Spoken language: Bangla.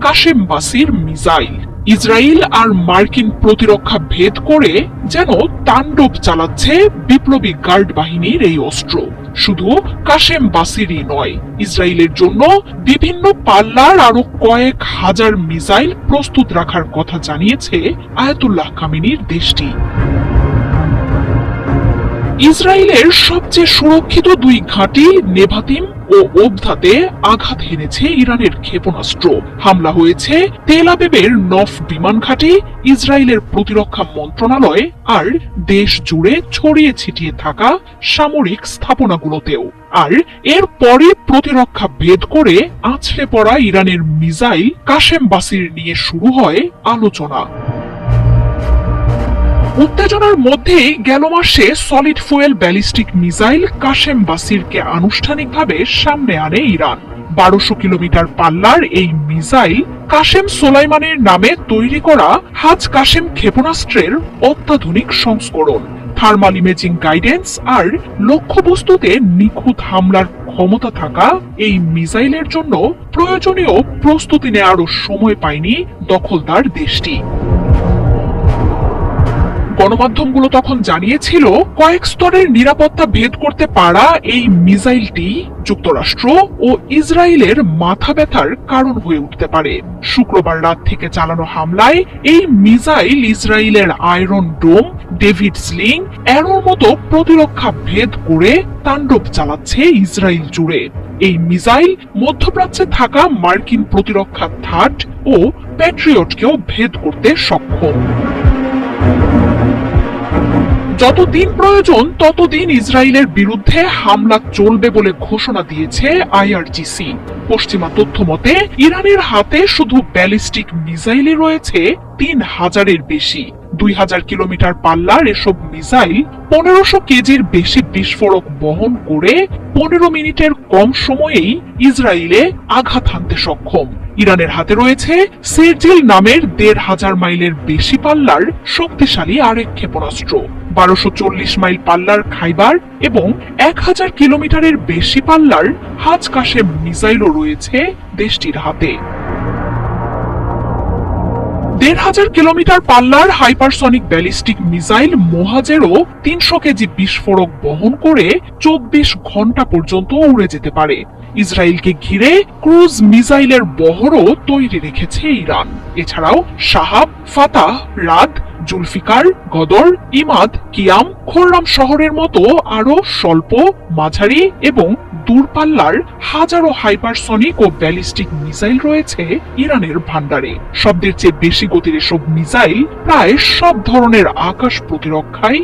কাশেম বাসির মিসাইল। ইসরায়েল আর মার্কিন প্রতিরক্ষা ভেদ করে যেন তাণ্ডব চালাচ্ছে বিপ্লবী গার্ড বাহিনীর এই অস্ত্র। শুধু কাশেম বাসিরই নয়, ইসরায়েলের জন্য বিভিন্ন পাল্লার আরো কয়েক হাজার মিসাইল প্রস্তুত রাখার কথা জানিয়েছে আয়াতুল্লাহ খামেনির দেশটি। ইসরায়েলের সবচেয়ে সুরক্ষিত দুই ঘাঁটি নেভাতিম ও ওবধাতে আঘাত হেনেছে ইরানের ক্ষেপণাস্ত্র। হামলা হয়েছে তেল আবিবের নফ বিমান ঘাঁটি, ইসরায়েলের প্রতিরক্ষা মন্ত্রণালয় আর দেশ জুড়ে ছড়িয়ে ছিটিয়ে থাকা সামরিক স্থাপনাগুলোতেও। আর এর পরে প্রতিরক্ষা ভেদ করে আছড়ে পড়া ইরানের মিসাইল কাশেম বাসির নিয়ে শুরু হয় আলোচনা। উত্তেজনার মধ্যেই গেল মাসে solid fuel ballistic missile Qasem বাসিরকে আনুষ্ঠানিকভাবে সামনে আনে ইরান। 1200 কিলোমিটার পাল্লার এই মিসাইল কাশেম সোলাইমানের নামে তৈরি করা হাজ কাশেম ক্ষেপণাস্ত্রের অত্যাধুনিক সংস্করণ। থার্মাল ইমেজিং গাইডেন্স আর লক্ষ্যবস্তুতে নিখুঁত হামলার ক্ষমতা থাকা এই মিসাইলের জন্য প্রয়োজনীয় প্রস্তুতি নেওয়ারও সময় পায়নি দখলদার দেশটি। গণমাধ্যমগুলো তখন জানিয়েছিল কয়েক স্তরের নিরাপত্তা ভেদ করতে পারা এই মিসাইলটি যুক্তরাষ্ট্র ও ইসরায়েলের মাথা ব্যথার কারণ হয়ে উঠতে পারে। শুক্রবার রাত থেকে চালানো হামলায় এই মিসাইল ইসরায়েলের আয়রন ডোম, ডেভিড স্লিং এরোর মতো প্রতিরক্ষা ভেদ করে তাণ্ডব চালাচ্ছে ইসরায়েল জুড়ে। এই মিসাইল মধ্যপ্রাচ্যে থাকা মার্কিন প্রতিরক্ষা থার্ড ও প্যাট্রিয়টকেও ভেদ করতে সক্ষম। যতদিন প্রয়োজন ততদিন ইসরায়েলের বিরুদ্ধে হামলা চলবে বলে ঘোষণা দিয়েছে আইআরজিসি। পশ্চিমা তথ্য মতে ইরানের হাতে শুধু ব্যালিস্টিক মিসাইলই রয়েছে 3000-এর বেশি। 2000 কিলোমিটার পাল্লার এসব মিসাইল 1500 কেজির বেশি বিস্ফোরক বহন করে 15 মিনিটের কম সময়েই ইসরায়েলে আঘাত হানতে সক্ষম। ইরানের হাতে রয়েছে সেরজিল নামের 1500 মাইলের বেশি পাল্লার শক্তিশালী আরেক ক্ষেপণাস্ত্র। 1240 মাইল পাল্লার খাইবার এবং 1000 কিলোমিটারের বেশি পাল্লার হাজ কাশেম মিসাইলও রয়েছে দেশটির হাতে। 1500 কিলোমিটার পাল্লার হাইপারসনিক ব্যালিস্টিক মিসাইল মোহাজেরও 300 কেজি বিস্ফোরক বহন করে 24 ঘন্টা পর্যন্ত উড়ে যেতে পারে। ইসরায়েলকে ঘিরে ক্রুজ মিসাইলের বহরও তৈরি রেখেছে ইরান। এছাড়াও শাহাব, ফাতাহ, রাদ, জুলফিকার, গদর, ইমাদ, কিয়াম, খোররাম শহরের মতো আরো স্বল্প, মাঝারি এবং দূরপাল্লার হাজারো হাইপারসনিক ও ব্যালিস্টিক মিসাইল রয়েছে ইরানের ভান্ডারে। শব্দের চেয়ে বেশি গতির এসব মিসাইল প্রায় সব ধরনের আকাশ প্রতিরক্ষায়